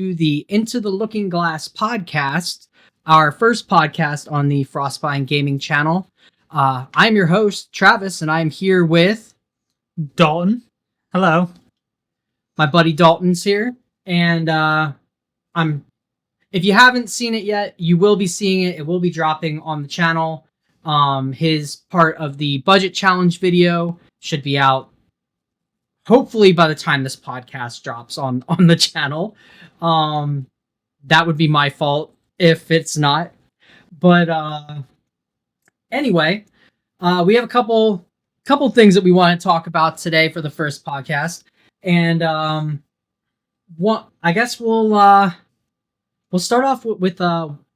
the Into the Looking Glass podcast, our first podcast on the Frostbind Gaming channel. I'm your host, Travis, and I'm here with Dalton. Hello. my buddy Dalton's here. And if you haven't seen it yet, you will be seeing it. It will be dropping on the channel. His part of the budget challenge video should be out hopefully by the time this podcast drops on the channel. That would be my fault if it's not. But anyway, we have a couple things that we want to talk about today for the first podcast. And I guess we'll start off with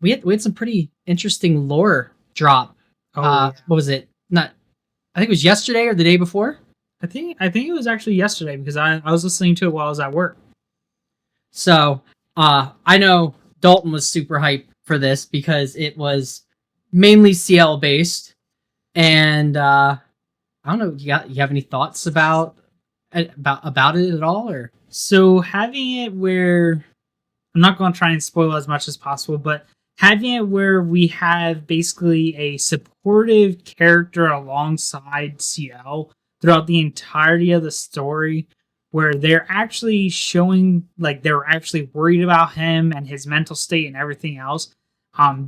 we had some pretty interesting lore drop. What was it? I think it was yesterday or the day before. I think it was actually yesterday because I was listening to it while I was at work. So I know Dalton was super hyped for this because it was mainly CL based, and I don't know. You have any thoughts about it at all, or? So having it where I'm not going to try and spoil as much as possible, but having it where we have basically a supportive character alongside CL throughout the entirety of the story, where they're actually showing like they're actually worried about him and his mental state and everything else,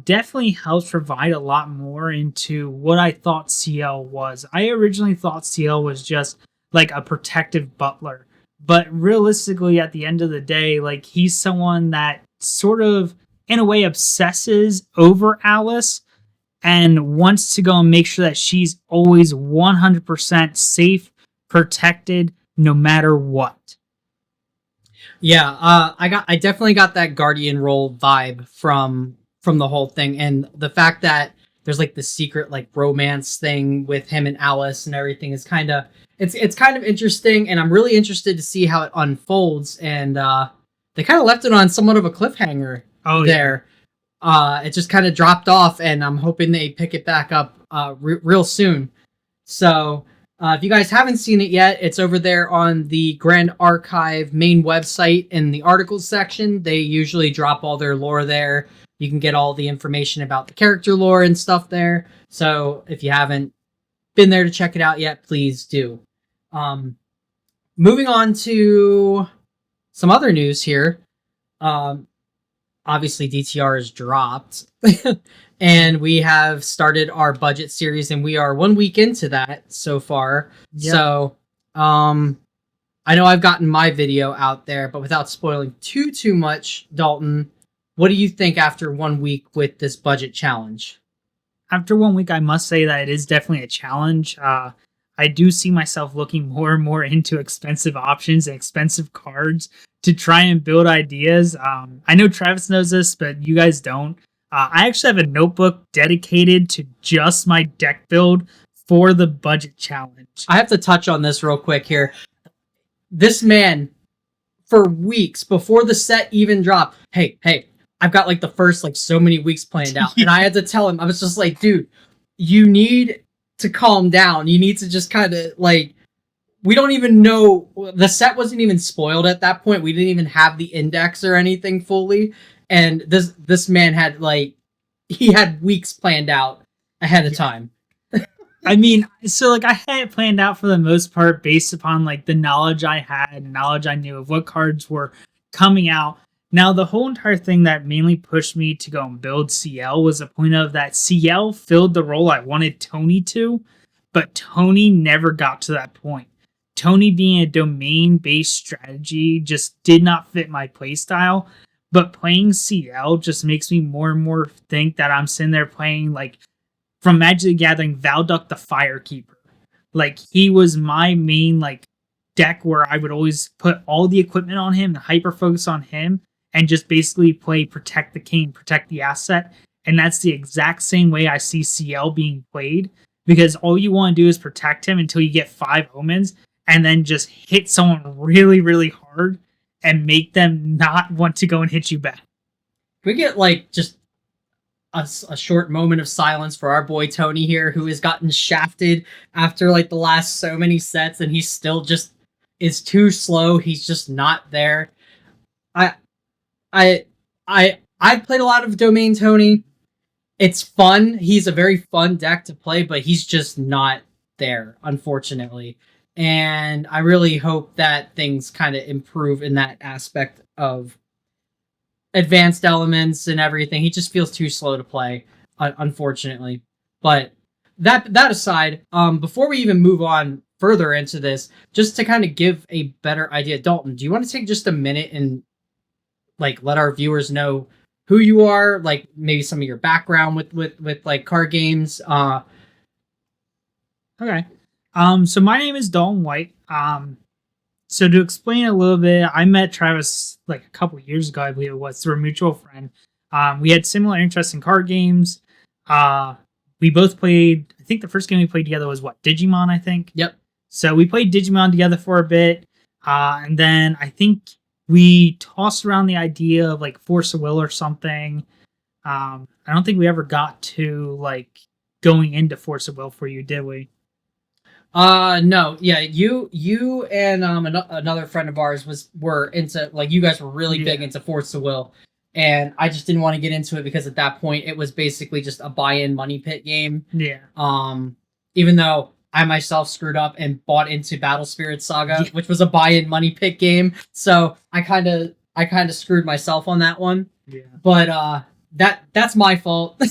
definitely helps provide a lot more into what I thought CL was. I originally thought CL was just like a protective butler, but realistically at the end of the day, like he's someone that sort of in a way obsesses over Alice and wants to go and make sure that she's always 100% safe, protected, no matter what. Yeah, I definitely got that guardian role vibe from the whole thing, and the fact that there's like the secret like romance thing with him and Alice and everything is kind of it's kind of interesting, and I'm really interested to see how it unfolds. And they kind of left it on somewhat of a cliffhanger there. It just kind of dropped off, and I'm hoping they pick it back up real soon. So if you guys haven't seen it yet, it's over there on the Grand Archive main website in the articles section. They usually drop all their lore there. You can get all the information about the character lore and stuff there. So if you haven't been there to check it out yet, please do. Moving on to some other news here. Obviously DTR is dropped and we have started our budget series, and we are 1 week into that so far. Yep. So I know I've gotten my video out there, but without spoiling too much, Dalton, what do you think after 1 week with this budget challenge? After 1 week, I must say that it is definitely a challenge. I do see myself looking more and more into expensive options and expensive cards to try and build ideas. I know Travis knows this, but you guys don't. I actually have a notebook dedicated to just my deck build for the budget challenge. I have to touch on this real quick here. This man, for weeks before the set even dropped, hey, I've got like the first like so many weeks planned out. And I had to tell him, I was just like, dude, you need to calm down. You need to just kind of like, we don't even know, the set wasn't even spoiled at that point. We didn't even have the index or anything fully. And this man had like, he had weeks planned out ahead of time. I mean, so like I had it planned out for the most part based upon like the knowledge I had, knowledge I knew of what cards were coming out. Now, the whole entire thing that mainly pushed me to go and build CL was the point of that CL filled the role I wanted Tony to, but Tony never got to that point. Tony being a domain-based strategy just did not fit my playstyle, but playing CL just makes me more and more think that I'm sitting there playing like from Magic the Gathering Valduck the Firekeeper. Like he was my main like deck where I would always put all the equipment on him and hyper focus on him and just basically play protect the king, protect the asset. And that's the exact same way I see CL being played, because all you want to do is protect him until you get 5 omens and then just hit someone really, really hard and make them not want to go and hit you back. Can we get like just a short moment of silence for our boy Tony here, who has gotten shafted after like the last so many sets, and he's still just is too slow. He's just not there. I've played a lot of Domain Tony. It's fun. He's a very fun deck to play, but he's just not there, unfortunately. And I really hope that things kind of improve in that aspect of advanced elements and everything. He just feels too slow to play, unfortunately. But that aside, before we even move on further into this, just to kind of give a better idea, Dalton, do you want to take just a minute and like let our viewers know who you are, like maybe some of your background with like card games? Okay. So my name is Dalton White. So to explain a little bit, I met Travis like a couple years ago, I believe it was, through a mutual friend. We had similar interests in card games. We both played, I think the first game we played together was what, Digimon, I think? Yep. So we played Digimon together for a bit. And then I think we tossed around the idea of like Force of Will or something. I don't think we ever got to like going into Force of Will for you, did we? No, yeah, you and another friend of ours were into, like, you guys were really big into Force of Will, and I just didn't want to get into it because at that point it was basically just a buy-in money pit game. Yeah. Even though I myself screwed up and bought into Battle Spirit Saga, which was a buy-in money pit game, so I kind of screwed myself on that one. Yeah. But that's my fault.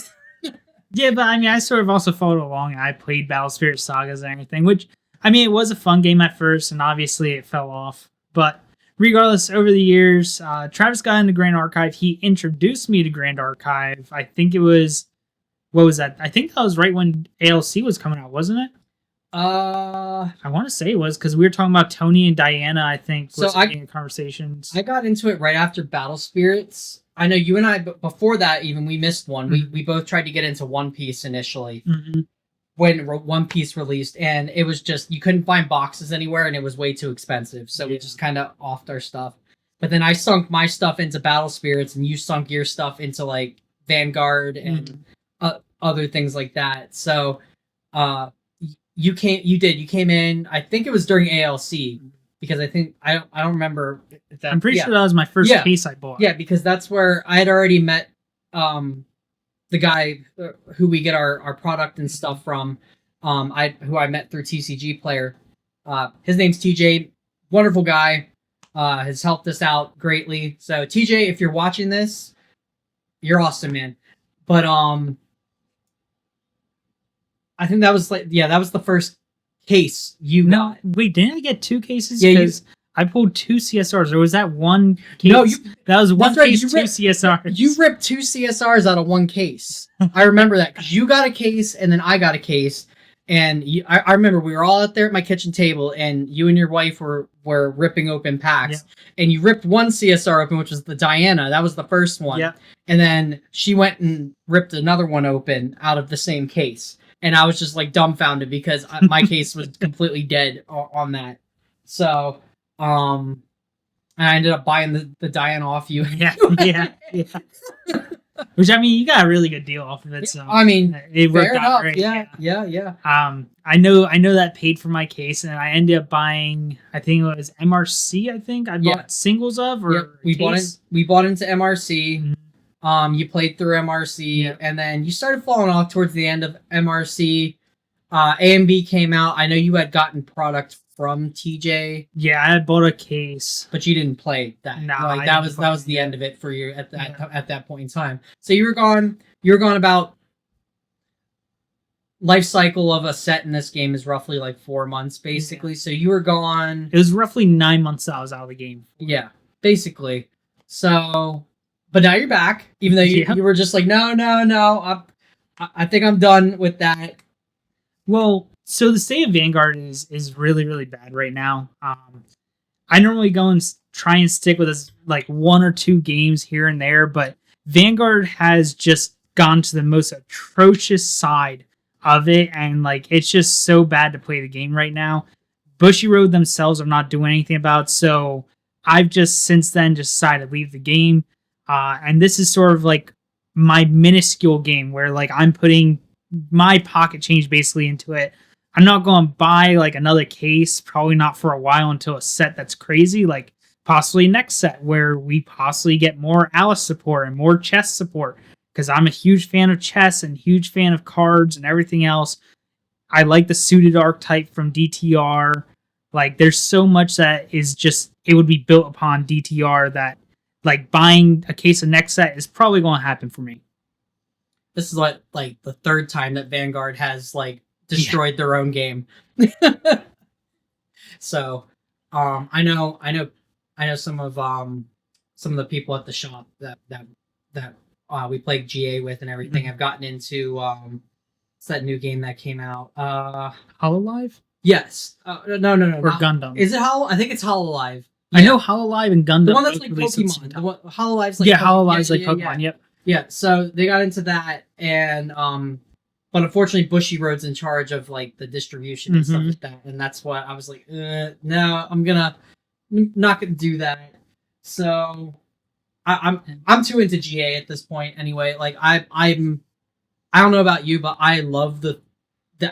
Yeah, but I mean, I sort of also followed along and I played Battle Spirit Sagas and everything, which, I mean, it was a fun game at first and obviously it fell off. But regardless, over the years, Travis got into Grand Archive. He introduced me to Grand Archive. I think it was, what was that? I think that was right when ALC was coming out, wasn't it? I want to say it was because we were talking about Tony and Diana, I think, so in conversations. I got into it right after Battle Spirits. I know you and I, but before that, even we missed one. Mm-hmm. We both tried to get into One Piece initially Mm-hmm. when One Piece released, and it was just, you couldn't find boxes anywhere, and it was way too expensive. So we just kind of offed our stuff. But then I sunk my stuff into Battle Spirits, and you sunk your stuff into like Vanguard and other things like that. So you came in. I think it was during ALC. Because I think I don't remember. I'm pretty sure that was my first case I bought. Yeah, because that's where I had already met the guy who we get our product and stuff from. Who I met through TCG Player. His name's TJ. Wonderful guy. Has helped us out greatly. So TJ, if you're watching this, you're awesome, man. But I think that was that was the first case you got. Wait, didn't I get two cases? Yeah, because I pulled two CSRs, or was that one case? No, that was one right, case, two CSRs. You ripped two CSRs out of one case. I remember that because you got a case and then I got a case, and I remember we were all out there at my kitchen table, and you and your wife were ripping open packs, and you ripped one CSR open, which was the Diana. That was the first one, and then she went and ripped another one open out of the same case. And I was just like dumbfounded because my case was completely dead on that. So, I ended up buying the Diana off you. Yeah. Which, I mean, you got a really good deal off of it. So I mean, it worked out great. Yeah. I know that paid for my case, and I ended up buying, I think it was MRC. I think I bought singles of, or we bought into MRC. Mm-hmm. You played through MRC, and then you started falling off towards the end of MRC. A and B came out. I know you had gotten product from TJ. Yeah, I had bought a case, but you didn't play that. No, that was the end of it for you at that point in time. So you were gone. About life cycle of a set in this game is roughly like 4 months, basically. So you were gone. It was roughly 9 months that I was out of the game. Yeah, basically. So. But now you're back, even though you were just like, no, I think I'm done with that. Well, so the state of Vanguard is really, really bad right now. I normally go and try and stick with like 1 or 2 games here and there, but Vanguard has just gone to the most atrocious side of it, and like it's just so bad to play the game right now. Bushy Road themselves are not doing anything about, so I've just since then decided to leave the game. And this is sort of like my minuscule game where like I'm putting my pocket change basically into it. I'm not going to buy like another case, probably not for a while, until a set that's crazy. Like possibly next set where we possibly get more Alice support and more chess support, because I'm a huge fan of chess and huge fan of cards and everything else. I like the suited archetype from DTR. Like, there's so much that is just, it would be built upon DTR that, like, buying a case of next set is probably going to happen for me. This is like the third time that Vanguard has like destroyed their own game. So, I know some of the people at the shop that we played GA with and everything have gotten into what's that new game that came out? Hololive? Yes. No. Or Gundam. Is it Hollow? I think it's Hololive. Yeah. I know Hololive and Gundam. The one that's like Pokemon. Hololive's like Hololive's like Pokemon. Yep. Yeah, so they got into that, and but unfortunately Bushy Road's in charge of like the distribution and stuff like that, and that's why I was like, no, I'm not gonna do that. So I'm too into GA at this point anyway. Like I don't know about you, but I love the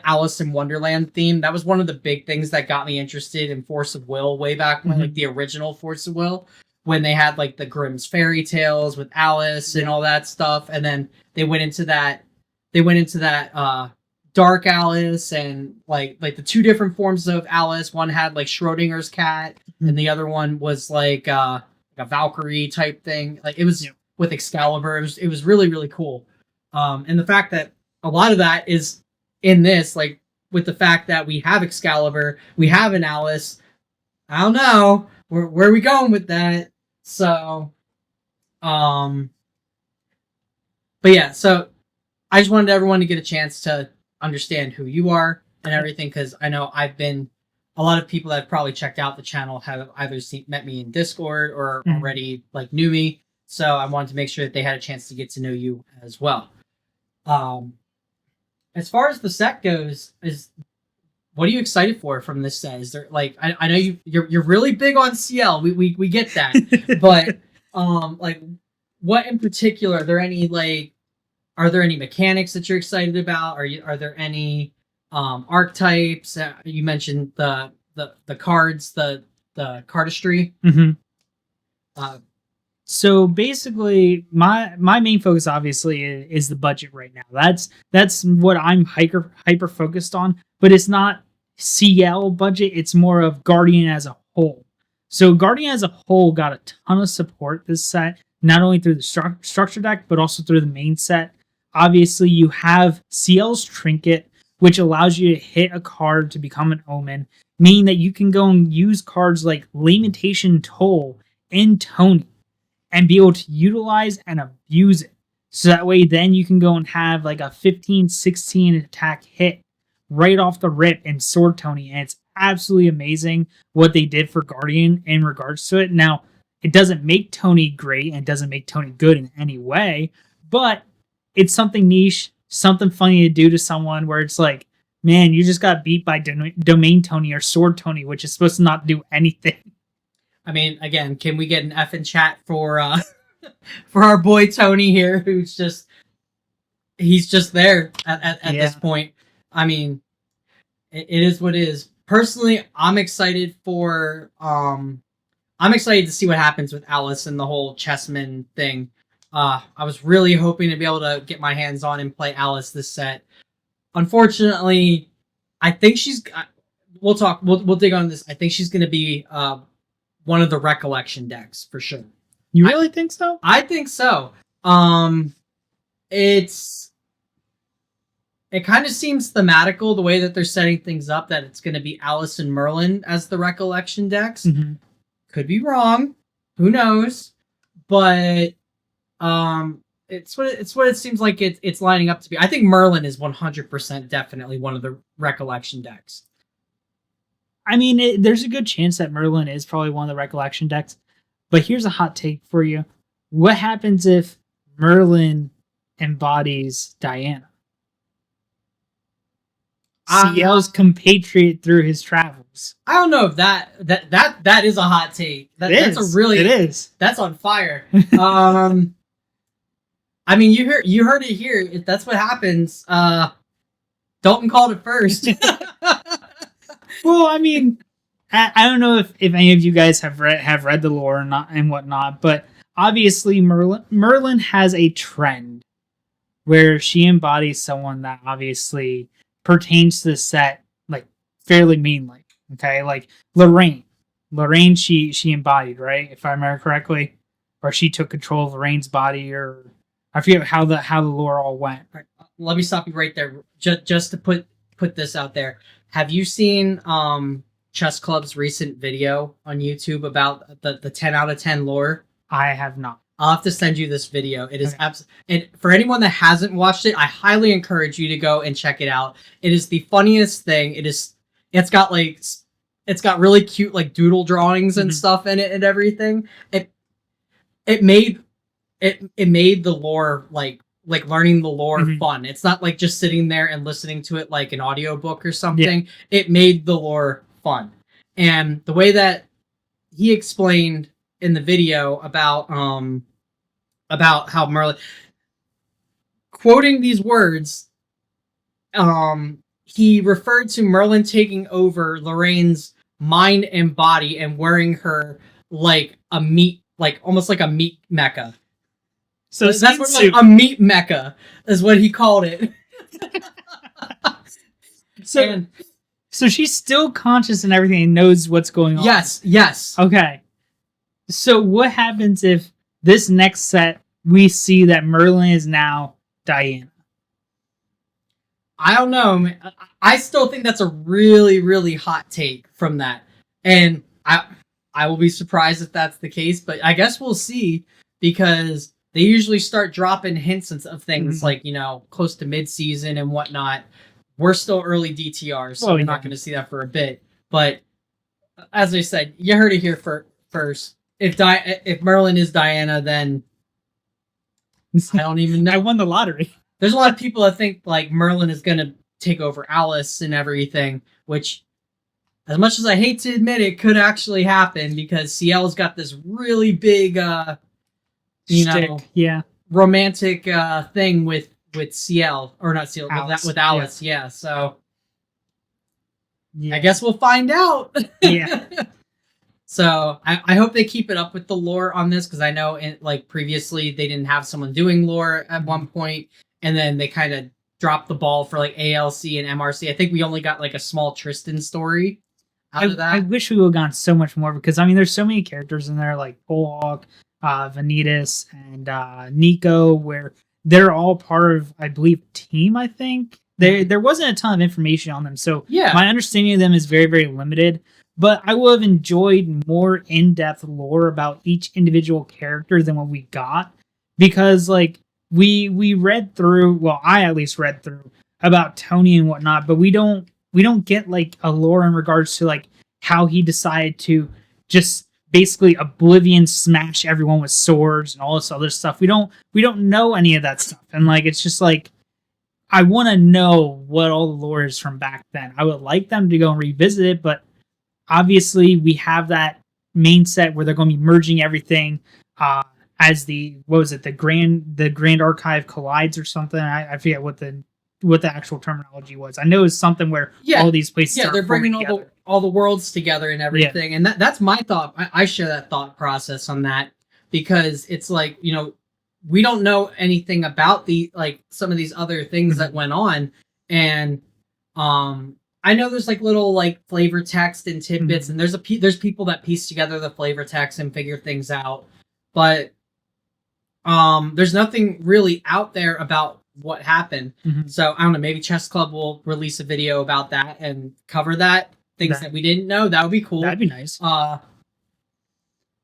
Alice in Wonderland theme. That was one of the big things that got me interested in Force of Will way back when, like the original Force of Will, when they had like the Grimm's fairy tales with Alice and all that stuff, and then they went into that Dark Alice and like the two different forms of Alice. One had like Schrodinger's cat, and the other one was like a Valkyrie type thing. Like it was with Excalibur. It was really, really cool. And the fact that a lot of that is in this, like with the fact that we have Excalibur, we have an Alice. I don't know where are we going with that. So, but yeah, so I just wanted everyone to get a chance to understand who you are and everything, because I know a lot of people that have probably checked out the channel have either met me in Discord or already like knew me. So I wanted to make sure that they had a chance to get to know you as well. As far as the set goes, what are you excited for from this set? Is there like I know you're really big on CL. We get that, but like what in particular? Are there any mechanics that you're excited about? Are there any archetypes? You mentioned the cards, the cardistry. So basically, my main focus obviously is the budget right now. That's what I'm hyper focused on. But it's not CL budget. It's more of Guardian as a whole. So Guardian as a whole got a ton of support this set, not only through the structure deck, but also through the main set. Obviously, you have CL's Trinket, which allows you to hit a card to become an Omen, meaning that you can go and use cards like Lamentation Toll and Tony and be able to utilize and abuse it. So that way then you can go and have like a 15-16 attack hit right off the rip in Sword Tony. And it's absolutely amazing what they did for Guardian in regards to it. Now, it doesn't make Tony great and it doesn't make Tony good in any way, but it's something niche, something funny to do to someone where it's like, man, you just got beat by Domain Tony or Sword Tony, which is supposed to not do anything. I mean, again, can we get an F in chat for for our boy Tony here, who's he's just there at this point. I mean, it is what it is. Personally, I'm excited to see what happens with Alice and the whole Chessman thing. I was really hoping to be able to get my hands on and play Alice this set. Unfortunately, I think we'll dig on this. I think she's going to be one of the recollection decks for sure. You really think so? I think so. It kind of seems thematical the way that they're setting things up, that it's going to be Alice and Merlin as the recollection decks. Could be wrong. Who knows? But it's what it seems like it's lining up to be. I think Merlin is 100% definitely one of the recollection decks. I mean, there's a good chance that Merlin is probably one of the recollection decks. But here's a hot take for you. What happens if Merlin embodies Diana? CL's compatriot through his travels. I don't know if that is a hot take. That's on fire. I mean, you heard it here. If that's what happens, Dalton called it first. Well, I mean, I don't know if any of you guys have read the lore or not and whatnot, but obviously Merlin has a trend where she embodies someone that obviously pertains to the set like fairly meanly. Okay, like Lorraine. Lorraine she embodied, right? If I remember correctly. Or she took control of Lorraine's body, or I forget how the lore all went. Right. Let me stop you right there. Just to put this out there. Have you seen Chess Club's recent video on YouTube about the 10 out of 10 lore? I have not. I'll have to send you this video. It is and for anyone that hasn't watched it, I highly encourage you to go and check it out. It is the funniest thing. It's got really cute like doodle drawings and stuff in it and everything. It made the lore like learning the lore fun. It's not like just sitting there and listening to it like an audiobook or something. Yeah. It made the lore fun. And the way that he explained in the video about how Merlin, quoting these words, he referred to Merlin taking over Lorraine's mind and body and wearing her like a meat, like almost like a meat mecha. So that's what like, a meat mecha is what he called it. So she's still conscious and everything and knows what's going on. Yes. Okay. So what happens if this next set we see that Merlin is now Diana? I don't know, man. I still think that's a really, really hot take from that. And I will be surprised if that's the case, but I guess we'll see, because they usually start dropping hints of things like, close to mid-season and whatnot. We're still early DTR, so we're not going to see that for a bit. But as I said, you heard it here first. If Merlin is Diana, then I don't even know. I won the lottery. There's a lot of people that think like Merlin is going to take over Alice and everything, which, as much as I hate to admit it, could actually happen, because CL's got this really big, romantic thing with CL, or not CL, Alice. With Alice. Yeah. So I guess we'll find out. Yeah. So I hope they keep it up with the lore on this, because I know previously they didn't have someone doing lore at one point, and then they kind of dropped the ball for like ALC and MRC. I think we only got like a small Tristan story out of that. I wish we would have gone so much more, because I mean there's so many characters in there like Polhawk, Vanitas, and Nico, where they're all part of, I believe, team. I think there wasn't a ton of information on them, so my understanding of them is very, very limited. But I would have enjoyed more in-depth lore about each individual character than what we got, because like we read through, well, I at least read through about Tony and whatnot, but we don't get like a lore in regards to like how he decided to just basically oblivion smash everyone with swords and all this other stuff. We don't know any of that stuff, and like it's just like I want to know what all the lore is from back then. I would like them to go and revisit it, but obviously we have that main set where they're going to be merging everything as the Grand Archive collides or something. I forget what the actual terminology was. I know it was something where all these places they're bringing all the worlds together and everything. And that's my thought. I share that thought process on that, because it's like, we don't know anything about some of these other things that went on. And I know there's like little like flavor text and tidbits, and there's people that piece together the flavor text and figure things out, but there's nothing really out there about what happened. So I don't know, maybe Chess Club will release a video about that and cover things that we didn't know. That would be cool. That'd be nice.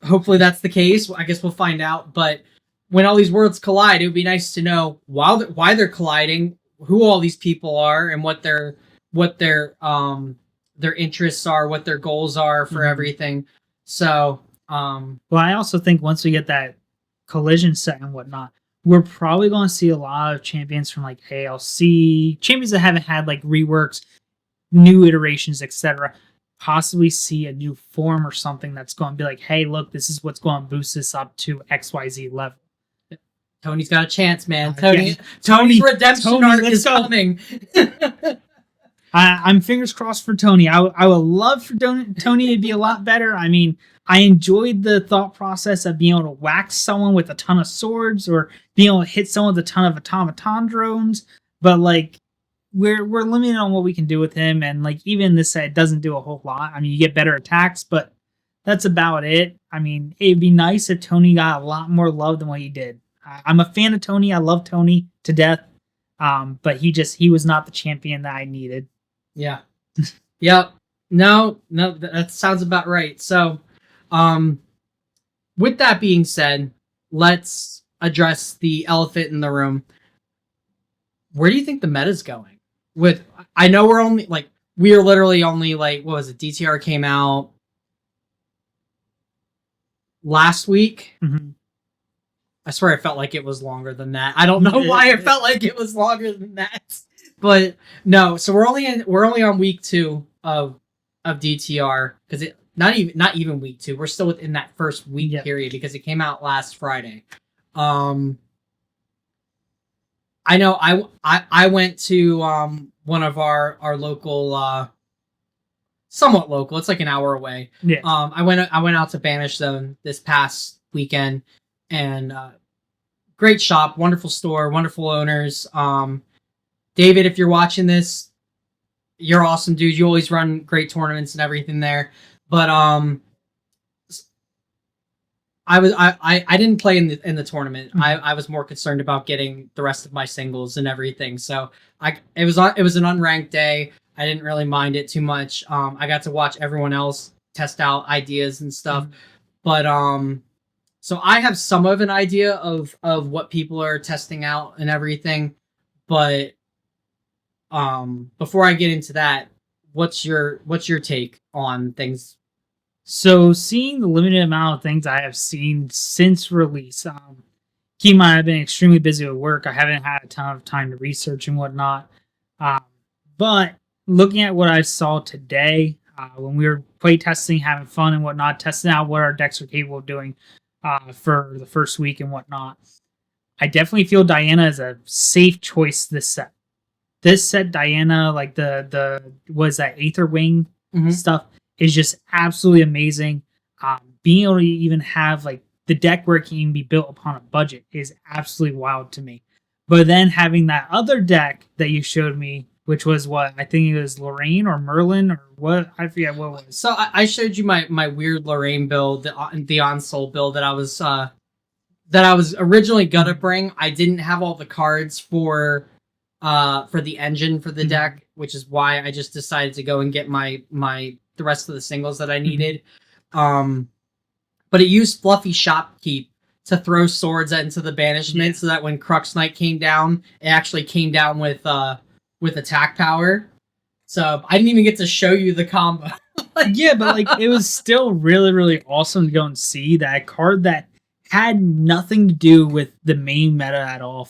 Hopefully that's the case. I guess we'll find out. But when all these worlds collide, it would be nice to know why they're colliding, who all these people are, and what their interests are, what their goals are for everything. So well, I also think once we get that collision set and whatnot, we're probably going to see a lot of champions from like ALC, champions that haven't had like reworks, new iterations, etc. Possibly see a new form or something that's going to be like, hey, look, this is what's going to boost this up to XYZ level. Tony's got a chance, man. Tony's redemption arc is coming. I'm fingers crossed for Tony. I would love for Tony to be a lot better. I mean, I enjoyed the thought process of being able to whack someone with a ton of swords or being able to hit someone with a ton of automaton drones. But like, we're limited on what we can do with him, and like even this set doesn't do a whole lot. I mean, you get better attacks, but that's about it. I mean, it'd be nice if Tony got a lot more love than what he did. I'm a fan of Tony. I love Tony to death. But he was not the champion that I needed. Yeah. Yep. No, that sounds about right. So, with that being said, let's address the elephant in the room. Where do you think the meta's going? I know we are literally only like, what was it? DTR came out last week. Mm-hmm. I swear I felt like it was longer than that. I don't know why I felt like it was longer than that. But no, so we're only on week 2 of DTR, because it not even week 2. We're still within that first week period because it came out last Friday. I know I went to one of our local, somewhat local. It's like an hour away. Yeah. I went out to Banish Zone this past weekend, and great shop, wonderful store, wonderful owners. David, if you're watching this, you're awesome, dude. You always run great tournaments and everything there. But I didn't play in the tournament. Mm-hmm. I was more concerned about getting the rest of my singles and everything. So it was an unranked day. I didn't really mind it too much. I got to watch everyone else test out ideas and stuff. Mm-hmm. But so I have some of an idea of what people are testing out and everything. But before I get into that, what's your take on things? So, seeing the limited amount of things I have seen since release, keep in mind I've been extremely busy with work. I haven't had a ton of time to research and whatnot. But looking at what I saw today, when we were play testing, having fun and whatnot, testing out what our decks are capable of doing for the first week and whatnot, I definitely feel Diana is a safe choice this set. This set, Diana, like the was that Aether Wing stuff, is just absolutely amazing. Being able to even have like the deck where it can be built upon a budget is absolutely wild to me. But then having that other deck that you showed me, which was what I think it was Lorraine or Merlin or what, I forget what it was. So I showed you my weird Lorraine build, the Onsol build that I was originally gonna bring. I didn't have all the cards for the engine for the deck, which is why I just decided to go and get the rest of the singles that I needed. But it used Fluffy Shopkeep to throw swords into the banishment, so that when Crux Knight came down, it actually came down with attack power. So I didn't even get to show you the combo. Yeah, but like it was still really, really awesome to go and see that card that had nothing to do with the main meta at all.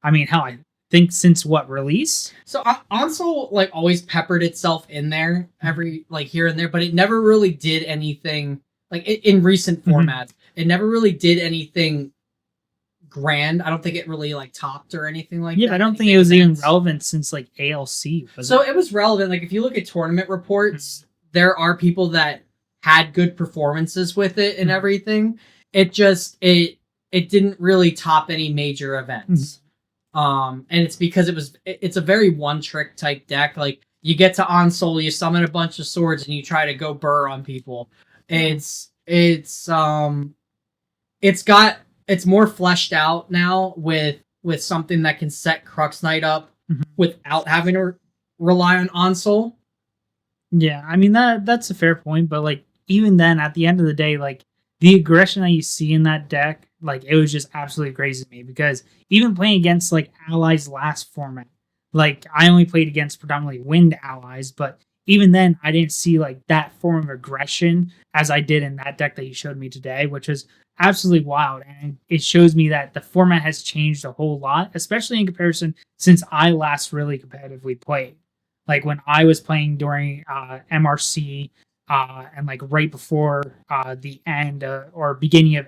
I think since what release? So Onsol like always peppered itself in there every like here and there, but it never really did anything like in recent formats. It never really did anything grand. I don't think it really like topped or anything like that. Yeah, I don't think it was even relevant since like ALC. It was relevant. Like if you look at tournament reports, there are people that had good performances with it and everything. It just it didn't really top any major events. And it's because it's a very one trick type deck. Like you get to Onsol, you summon a bunch of swords and you try to go burr on people. It's more fleshed out now with something that can set Crux Knight up without having to rely on Onsol. Yeah, I mean that's a fair point, but like even then at the end of the day, like the aggression that you see in that deck, like it was just absolutely crazy to me, because even playing against like allies last format, like I only played against predominantly wind allies, but even then I didn't see like that form of aggression as I did in that deck that you showed me today, which was absolutely wild. And it shows me that the format has changed a whole lot, especially in comparison since I last really competitively played. Like when I was playing during MRC and like right before the end or beginning of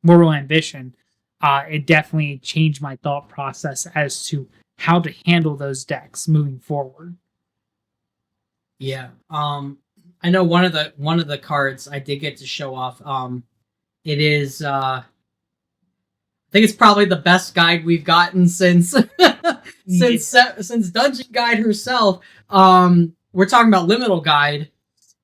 Mortal Ambition, it definitely changed my thought process as to how to handle those decks moving forward. Yeah. I know one of the cards I did get to show off. It is I think it's probably the best guide we've gotten since since Dungeon Guide herself. We're talking about Liminal Guide.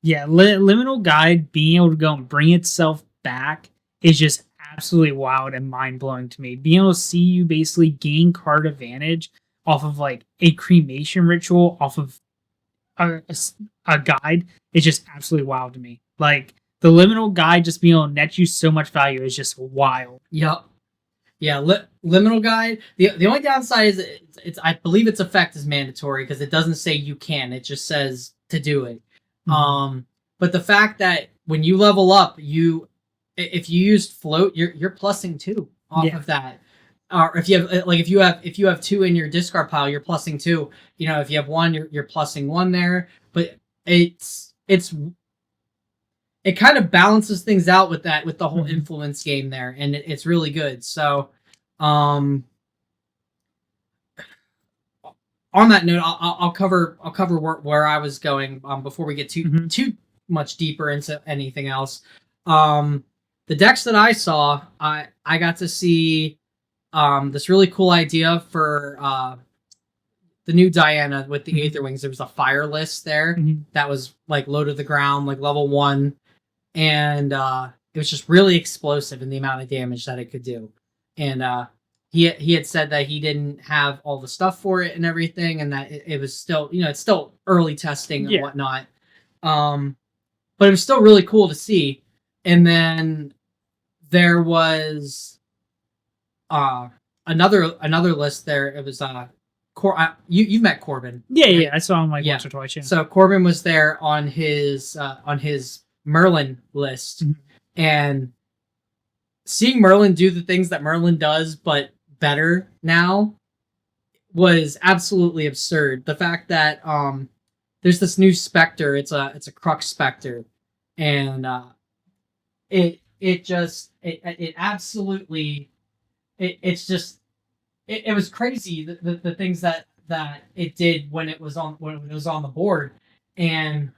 Yeah, Liminal Guide being able to go and bring itself back is just absolutely wild and mind blowing to me. Being able to see you basically gain card advantage off of like a cremation ritual off of a guide is just absolutely wild to me. Like the Liminal Guide just being able to net you so much value is just wild. Yep. Yeah, Liminal Guide. The only downside is it's I believe its effect is mandatory because it doesn't say you can. It just says to do it. Mhm. But the fact that when you level up, if you used float, you're plussing 2 off of that. Or if you have 2 in your discard pile, you're plussing 2. You know, if you have 1, you're plussing 1 there. But it kind of balances things out with the whole influence game there, and it's really good. So, on that note, I'll cover where I was going before we get too much deeper into anything else. The decks that I saw, I got to see this really cool idea for the new Diana with the Aether Wings. There was a fire list there that was like low to the ground, like level 1, and it was just really explosive in the amount of damage that it could do. And he had said that he didn't have all the stuff for it and everything, and that it was still, it's still early testing and whatnot. But it was still really cool to see. And then there was another list there. It was you've met Corbin. Yeah, right? yeah, I saw him like once or twice. Yeah. So Corbin was there on his Merlin list, and seeing Merlin do the things that Merlin does, but better now, was absolutely absurd. The fact that there's this new Spectre. It's a Crux Spectre, and it absolutely it was crazy the things that it did when it was on the board. And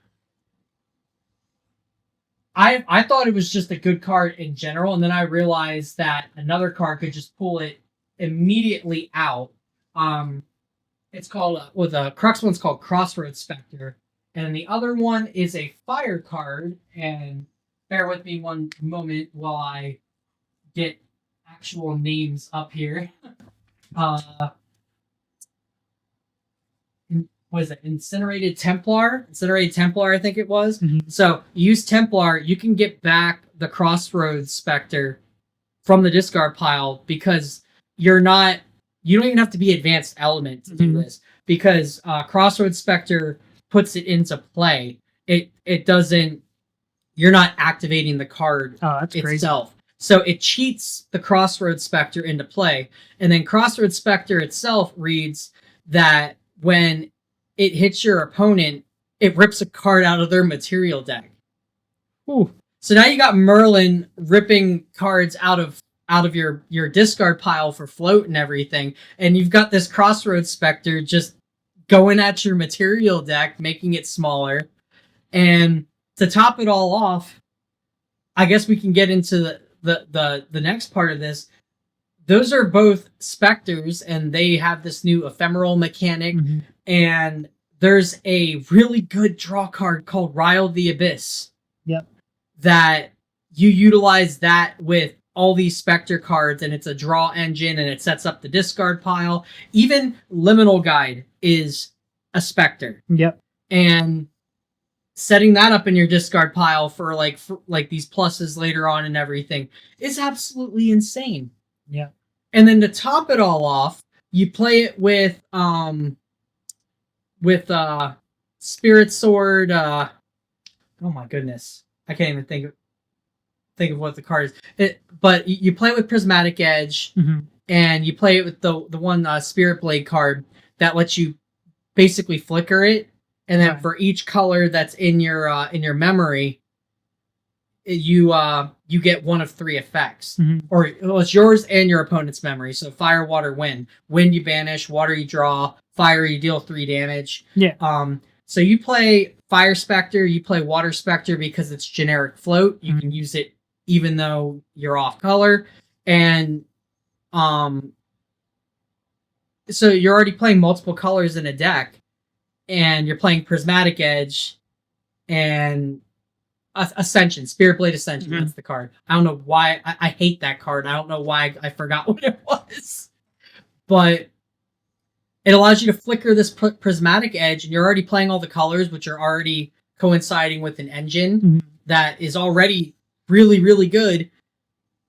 I thought it was just a good card in general, and then I realized that another card could just pull it immediately out. It's called the Crux one's called Crossroads Spectre, and the other one is a fire card. And bear with me one moment while I get actual names up here. What is it? Incinerated Templar, I think it was. So use Templar, you can get back the Crossroads Spectre from the discard pile, because you don't even have to be advanced element to do this, because Crossroads Spectre puts it into play. It doesn't. You're not activating the card itself. Crazy. So it cheats the Crossroads Spectre into play, and then Crossroads Spectre itself reads that when it hits your opponent, it rips a card out of their material deck. Ooh. So now you got Merlin ripping cards out of your discard pile for float and everything, and you've got this Crossroads Spectre just going at your material deck, making it smaller. And to top it all off, I guess we can get into the next part of this. Those are both Spectres, and they have this new ephemeral mechanic. And there's a really good draw card called Rile the Abyss. Yep. That you utilize that with all these Spectre cards, and it's a draw engine, and it sets up the discard pile. Even Liminal Guide is a Spectre. Yep. And setting that up in your discard pile for these pluses later on and everything is absolutely insane. Yeah. And then to top it all off, you play it with Spirit Sword. Oh my goodness, I can't even think of what the card is. But you play it with Prismatic Edge, and you play it with the one Spirit Blade card that lets you basically flicker it, and then for each color that's in your memory, you get one of 3 effects, or it's yours and your opponent's memory. So fire, water, wind. Wind you banish, water you draw, fire you deal 3 damage. Yeah. So you play Fire Spectre, you play Water Spectre because it's generic float. You can use it even though you're off color. And so you're already playing multiple colors in a deck, and you're playing Prismatic Edge and Ascension, Spirit Blade Ascension. That's the card. I don't know why. I hate that card. I don't know why I forgot what it was. But it allows you to flicker this Prismatic Edge, and you're already playing all the colors, which are already coinciding with an engine that is already really, really good,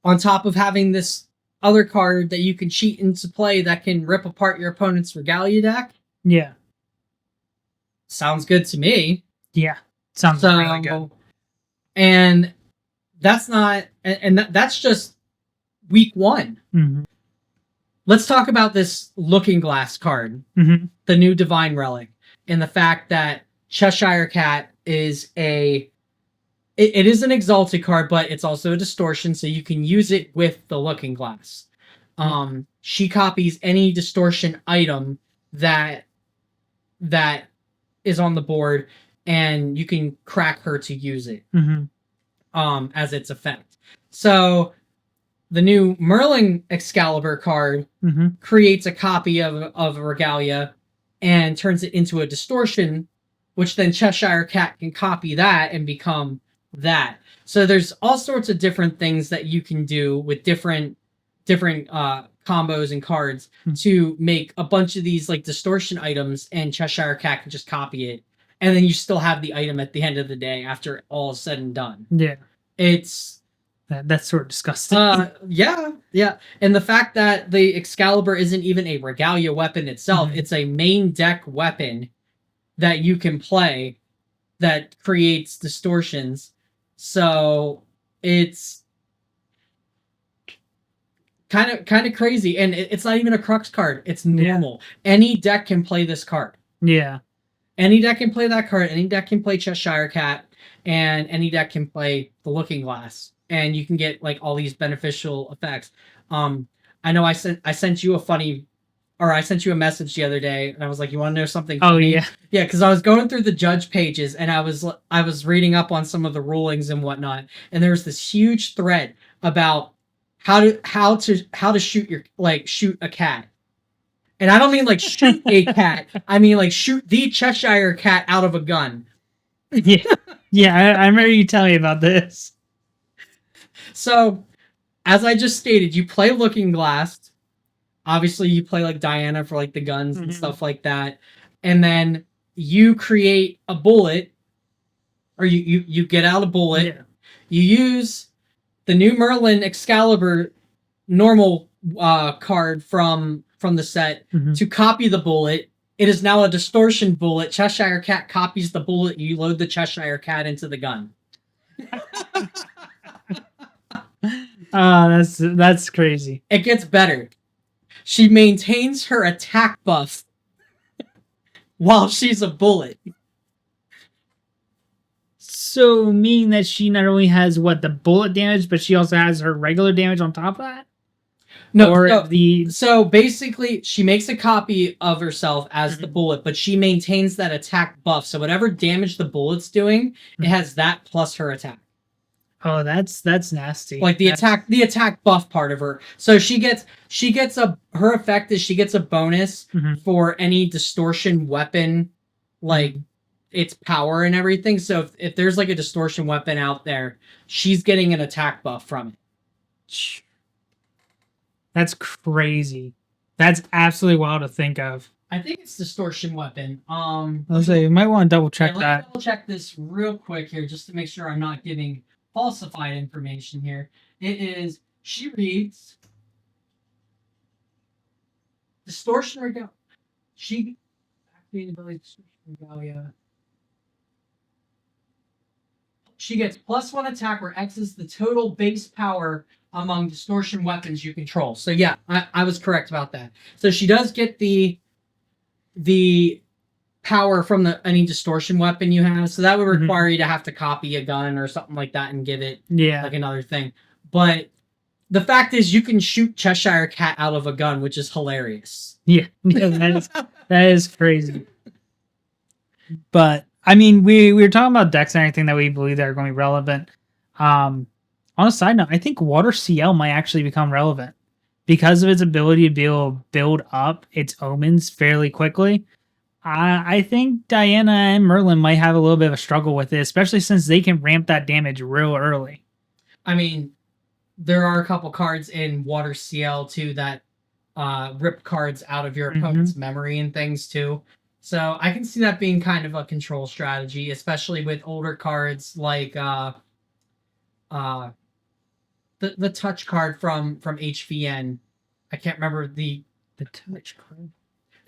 on top of having this other card that you can cheat into play that can rip apart your opponent's Regalia deck. Yeah. Sounds good to me. Yeah. Sounds really good. And that's not... And that's just week one. Mm-hmm. Let's talk about this Looking Glass card. Mm-hmm. The new Divine Relic. And the fact that Cheshire Cat is a... It is an Exalted card, but it's also a Distortion, so you can use it with the Looking Glass. She copies any Distortion item that is on the board, and you can crack her to use it as its effect. So the new Merlin Excalibur card creates a copy of Regalia and turns it into a Distortion, which then Cheshire Cat can copy that and become that. So there's all sorts of different things that you can do with different combos and cards to make a bunch of these like Distortion items, and Cheshire Cat can just copy it, and then you still have the item at the end of the day after all is said and done. Yeah, it's that's sort of disgusting. Yeah, and the fact that the Excalibur isn't even a Regalia weapon itself, it's a main deck weapon that you can play that creates distortions. So it's kind of crazy, and it's not even a Crux card. It's normal. Any deck can play this card. Yeah. Any deck can play that card. Any deck can play Cheshire Cat, and any deck can play the Looking Glass, and you can get like all these beneficial effects. I know I sent you a message the other day, and I was like, "You want to know something funny?" Yeah, because I was going through the judge pages, and I was reading up on some of the rulings and whatnot, and there was this huge thread about how to shoot a cat. And I don't mean like shoot a cat. I mean like shoot the Cheshire Cat out of a gun. Yeah, I remember you telling me about this. So, as I just stated, you play Looking Glass. Obviously, you play like Diana for like the guns and stuff like that. And then you create a bullet, or you get out a bullet. Yeah. You use the new Merlin Excalibur normal card from the set to copy the bullet. It is now a distortion bullet. Cheshire Cat copies the bullet. You load the Cheshire Cat into the gun. That's crazy. It gets better. She maintains her attack buff while she's a bullet. So meaning that she not only has the bullet damage, but she also has her regular damage on top of that? So basically, she makes a copy of herself as the bullet, but she maintains that attack buff. So whatever damage the bullet's doing, it has that plus her attack. Oh, that's nasty. Like the attack buff part of her. So her effect is she gets a bonus for any distortion weapon, like its power and everything. So if there's like a distortion weapon out there, she's getting an attack buff from it. That's crazy. That's absolutely wild to think of. I think it's distortion weapon. I'll say you might want to double check that. Let's double check this real quick here, just to make sure I'm not giving falsified information here. She reads distortion regalia. She activating ability distortion regalia. She gets +1 attack where X is the total base power among distortion weapons you control. So yeah, I was correct about that. So she does get the power from any distortion weapon you have. So that would require you to have to copy a gun or something like that and give it like another thing. But the fact is, you can shoot Cheshire Cat out of a gun, which is hilarious. Yeah, that is crazy. But I mean, we were talking about decks and everything that we believe that are going to be relevant. On a side note, I think Water CL might actually become relevant because of its ability to be able to build up its omens fairly quickly. I think Diana and Merlin might have a little bit of a struggle with it, especially since they can ramp that damage real early. I mean, there are a couple cards in Water CL too that rip cards out of your opponent's memory and things too. So I can see that being kind of a control strategy, especially with older cards like the touch card from HVN. I can't remember the touch card.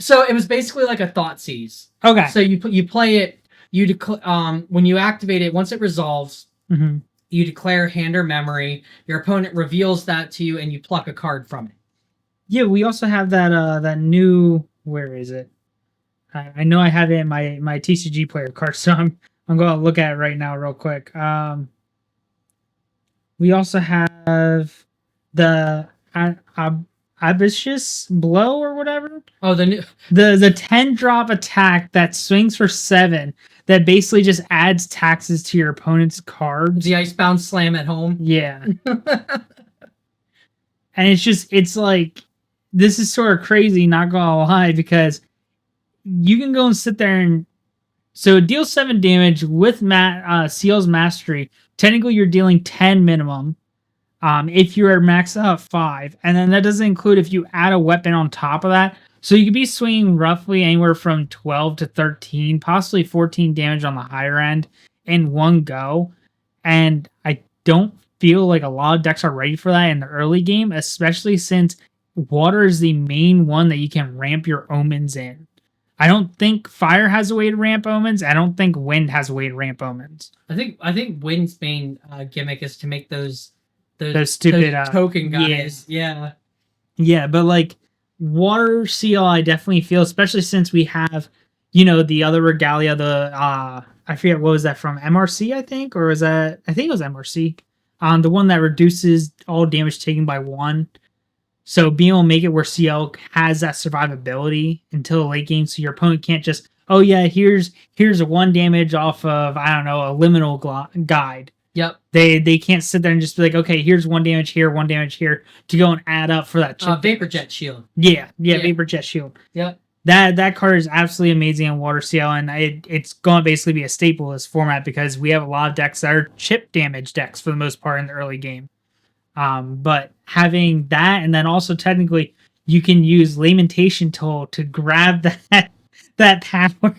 So it was basically like a Thoughtseize. Okay. So you play it. When you activate it, once it resolves, you declare hand or memory. Your opponent reveals that to you, and you pluck a card from it. Yeah, we also have that new. Where is it? I know I have it in my TCG player card, so I'm going to look at it right now real quick. We also have the Ambitious Blow or whatever. Oh, the 10-drop attack that swings for 7 that basically just adds taxes to your opponent's cards. The Icebound Slam at home. Yeah. And it's like, this is sort of crazy, not gonna lie, because you can go and sit there and so it deals 7 damage with CL's Mastery. Technically, you're dealing 10 minimum. If you're maxed out 5, and then that doesn't include if you add a weapon on top of that. So you could be swinging roughly anywhere from 12 to 13, possibly 14 damage on the higher end in one go. And I don't feel like a lot of decks are ready for that in the early game, especially since water is the main one that you can ramp your omens in. I don't think fire has a way to ramp omens. I don't think wind has a way to ramp omens. I think wind's main gimmick is to make those stupid token guys. Yeah, but like water CL, I definitely feel, especially since we have, the other regalia, the I forget, what was that from, MRC, I think, or was that, I think it was MRC, the one that reduces all damage taken by 1. So being able to make it where CL has that survivability until the late game, so your opponent can't just, oh yeah, here's a 1 damage off of, I don't know, a liminal guide. Yep. They can't sit there and just be like, okay, here's 1 damage here, 1 damage here, to go and add up for that chip. Vapor Jet Shield. Yeah, Vapor Jet Shield. Yep. That card is absolutely amazing on Water CL, and it's going to basically be a staple of this format because we have a lot of decks that are chip damage decks for the most part in the early game. But having that, and then also technically you can use Lamentation Toll to grab that power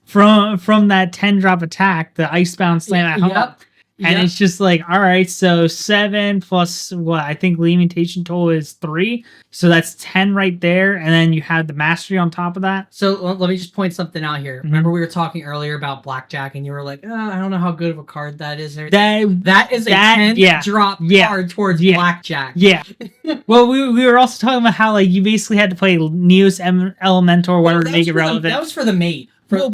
from that 10-drop attack, the Icebound Slam at home. Yep. And it's just like, all right, so 7 plus what? I think Lamentation Toll is 3. So that's 10 right there. And then you have the Mastery on top of that. So let me just point something out here. Remember we were talking earlier about Blackjack and you were like, I don't know how good of a card that is. That is a 10-drop card towards Blackjack. Yeah. Well, we were also talking about how like you basically had to play Neos Elemental or whatever to make it relevant. That was for the mate. But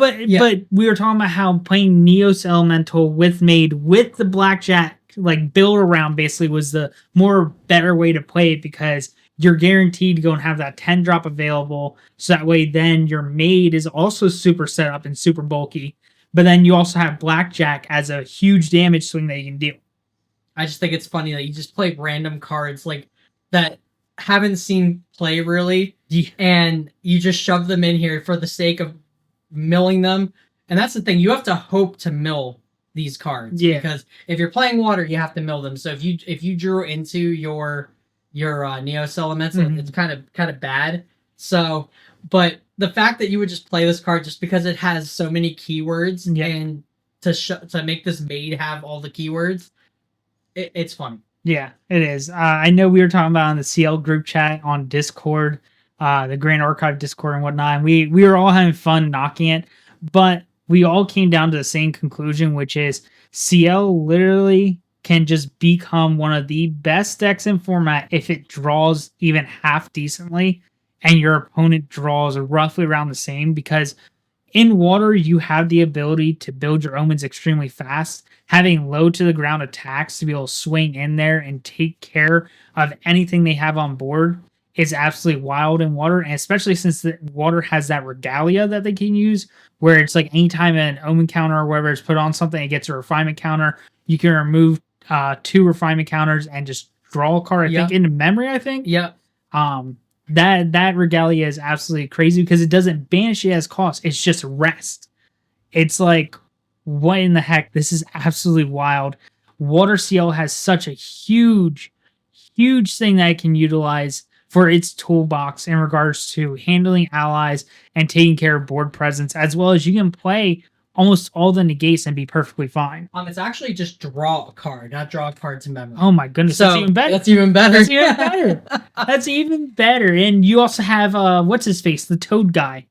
we were talking about how playing Neos Elemental with Made with the Blackjack like build around basically was the more better way to play it because you're guaranteed to go and have that 10-drop available. So that way then your Made is also super set up and super bulky. But then you also have Blackjack as a huge damage swing that you can deal. I just think it's funny that you just play random cards like that haven't seen play really, and you just shove them in here for the sake of milling them. And that's the thing, you have to hope to mill these cards because if you're playing water you have to mill them. So if you drew into your Neos Elemental, it's kind of bad. So but the fact that you would just play this card just because it has so many keywords and to make this Made have all the keywords, it's funny. Yeah, it is. I know we were talking about on the CL group chat on Discord, the Grand Archive Discord and whatnot. And we were all having fun knocking it, but we all came down to the same conclusion, which is CL literally can just become one of the best decks in format if it draws even half decently and your opponent draws roughly around the same, because in water you have the ability to build your omens extremely fast, having low to the ground attacks to be able to swing in there and take care of anything they have on board is absolutely wild in water, and especially since the water has that regalia that they can use, where it's like anytime an omen counter or whatever is put on something, it gets a refinement counter. You can remove 2 refinement counters and just draw a card. I Yep. think into memory. I think. Yep. That regalia is absolutely crazy because it doesn't banish it as cost. It's just rest. It's like, what in the heck? This is absolutely wild. Water Seal has such a huge thing that it can utilize for its toolbox in regards to handling allies and taking care of board presence, as well as you can play almost all the negates and be perfectly fine. It's actually just draw a card, not draw a card to memory. Oh my goodness, So that's even better. That's even better. That's even better. That's even better. And you also have what's his face, the Toad guy.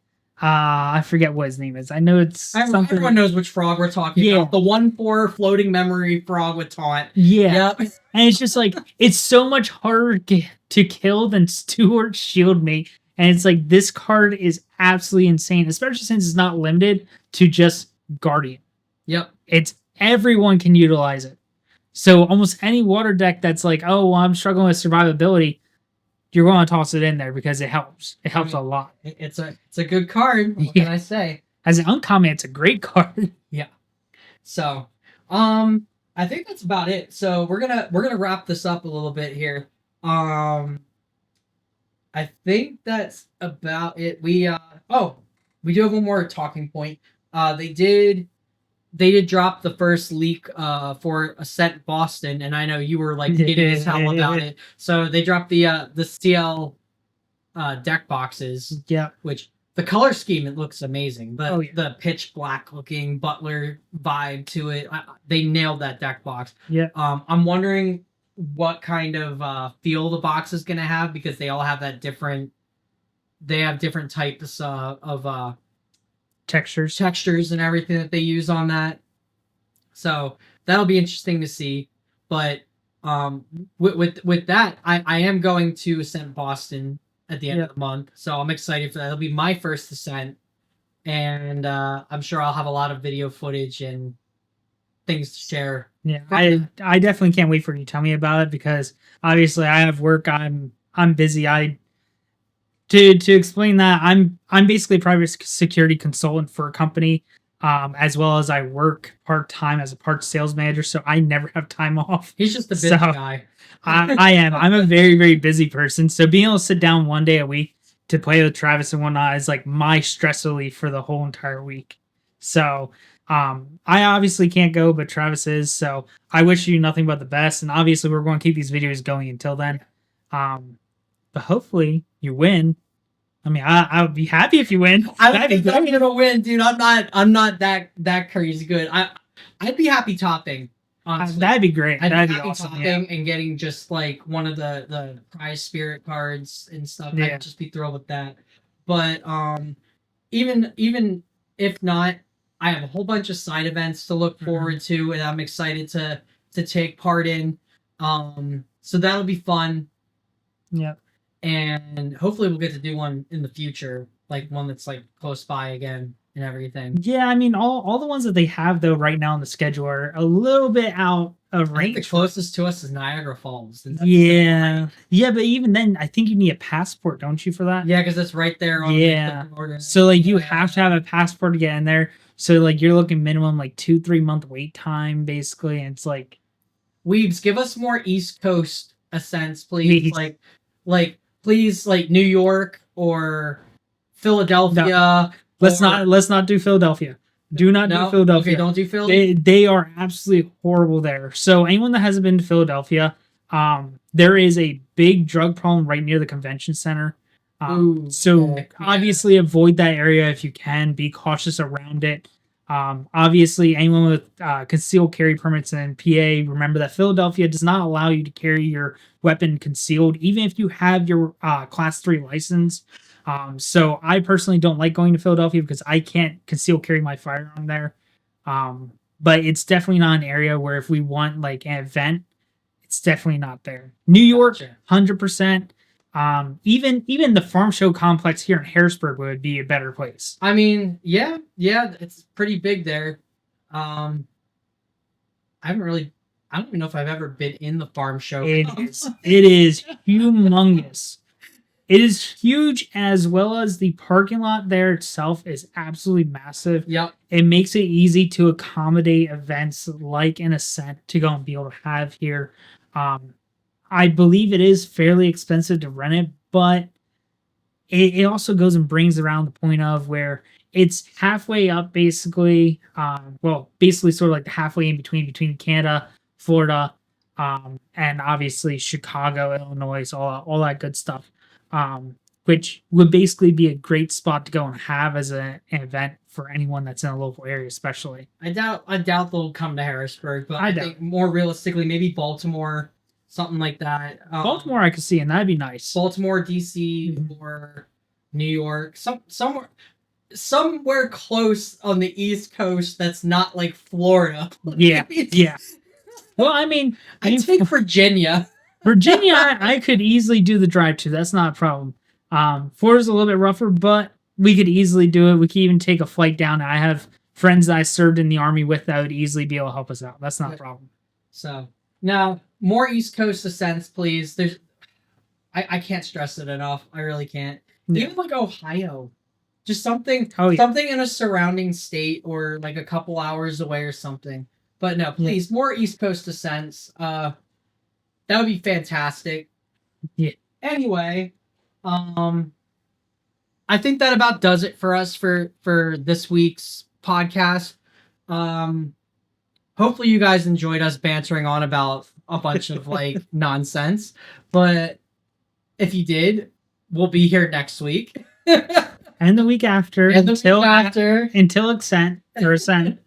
I forget what his name is. I know it's something. Everyone knows which frog we're talking about. The 1/4 floating memory frog with taunt. Yeah. Yep. And it's just like, it's so much harder to kill than Stewart Shield Mate. And it's like, this card is absolutely insane, especially since it's not limited to just Guardian. Yep. It's everyone can utilize it. So almost any water deck that's like, oh, well, I'm struggling with survivability, you're going to toss it in there because it helps. It helps a lot. It's a good card. What can I say? As an uncommon, it's a great card. Yeah. So, I think that's about it. So we're gonna wrap this up a little bit here. I think that's about it. We do have one more talking point. They did drop the first leak for Ascent Boston, and I know you were like giddy as hell about it. So they dropped the CL deck boxes. Yeah. Which the color scheme, it looks amazing. The yeah. the pitch black looking Butler vibe to it. They nailed that deck box. Yeah. I'm wondering what kind of feel the box is gonna have, because they all have that different. They have different types of textures and everything that they use on that. So that'll be interesting to see. But with that, I am going to Ascent Boston at the end of the month, so I'm excited for that. It'll be my first Ascent, and I'm sure I'll have a lot of video footage and things to share. Yeah, I definitely can't wait for you to tell me about it, because obviously I have work. I'm busy. To explain that, I'm basically a private security consultant for a company, as well as I work part-time as a parts sales manager, so I never have time off. He's just a busy guy. I am. I'm a very, very busy person, so being able to sit down one day a week to play with Travis and whatnot is like my stress relief for the whole entire week. So I obviously can't go, but Travis is, so I wish you nothing but the best, and obviously we're going to keep these videos going until then. But hopefully you win. I mean, I would be happy if you win. I'm gonna win, dude. I'm not that crazy good. I'd be happy topping. Honestly. That'd be great. That'd be awesome. Topping and getting just like one of the prize spirit cards and stuff. Yeah. I'd just be thrilled with that. But even if not, I have a whole bunch of side events to look forward to, and I'm excited to take part in. So that'll be fun. Yeah. And hopefully we'll get to do one in the future, like one that's like close by again and everything. Yeah, I mean, all the ones that they have though right now on the schedule are a little bit out of range. The closest to us is Niagara Falls. Yeah, but even then, I think you need a passport, don't you, for that? Yeah, because it's right there. On the so like you have to have a passport to get in there. So like you're looking minimum like 2-3 month wait time basically, and it's like, Weebs, give us more East Coast ascents, please. Like please, like New York or Philadelphia. No. Let's not do Philadelphia. Do not do Philadelphia. Okay, don't do Philadelphia. They are absolutely horrible there. So anyone that hasn't been to Philadelphia, there is a big drug problem right near the convention center. Obviously avoid that area if you can. Be cautious around it. Obviously, anyone with concealed carry permits in PA, remember that Philadelphia does not allow you to carry your weapon concealed, even if you have your Class 3 license. So I personally don't like going to Philadelphia because I can't conceal carry my firearm there. But it's definitely not an area where if we want like an event, it's definitely not there. New York, 100%. Even the farm show complex here in Harrisburg would be a better place. I mean, yeah, it's pretty big there. I don't even know if I've ever been in the farm show. It is humongous. It is huge, as well as the parking lot there itself is absolutely massive. Yep. It makes it easy to accommodate events like an Ascent to go and be able to have here. I believe it is fairly expensive to rent it, but it also goes and brings around the point of where it's halfway up, basically. Basically sort of like the halfway in between Canada, Florida, and obviously Chicago, Illinois, all that good stuff. Which would basically be a great spot to go and have as an event for anyone that's in a local area, especially. I doubt they'll come to Harrisburg, but I I doubt think more realistically, maybe Baltimore, something like that. Baltimore, I could see, and that'd be nice. Baltimore, DC, or New York, somewhere close on the East Coast that's not like Florida. Yeah, yeah. Well, I mean, I take Virginia. Virginia, I could easily do the drive to. That's not a problem. Florida's a little bit rougher, but we could easily do it. We could even take a flight down. I have friends that I served in the Army with that would easily be able to help us out. That's not a problem. So, now, more East Coast ascents, please. I can't stress it enough. I really can't. Yeah. Even like Ohio. Just something in a surrounding state or like a couple hours away or something. But no, please, more East Coast ascents. That would be fantastic. Yeah. Anyway, I think that about does it for us for this week's podcast. Hopefully you guys enjoyed us bantering on about a bunch of like nonsense. But if you did, we'll be here next week. And the week after. Until Ascent or Ascent.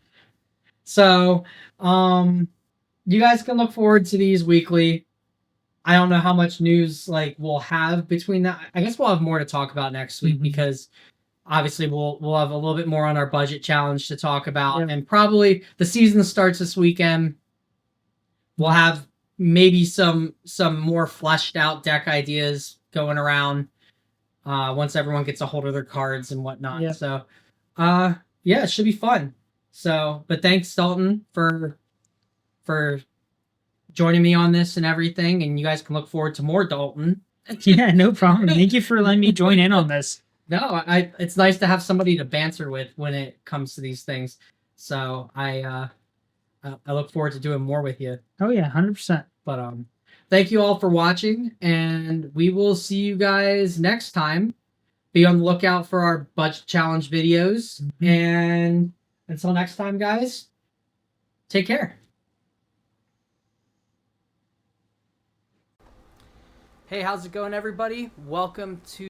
So, you guys can look forward to these weekly. I don't know how much news like we'll have between that. I guess we'll have more to talk about next week because obviously we'll have a little bit more on our budget challenge to talk about, and probably the season starts this weekend. We'll have maybe some more fleshed out deck ideas going around once everyone gets a hold of their cards and whatnot. Yeah. So, it should be fun. So, but thanks, Dalton, for joining me on this and everything, and you guys can look forward to more Dalton. Yeah, no problem. Thank you for letting me join in on this. No, it's nice to have somebody to banter with when it comes to these things. So I look forward to doing more with you. Oh yeah, 100%. But thank you all for watching, and we will see you guys next time. Be on the lookout for our budget challenge videos, and until next time, guys, take care. Hey, how's it going, everybody? Welcome to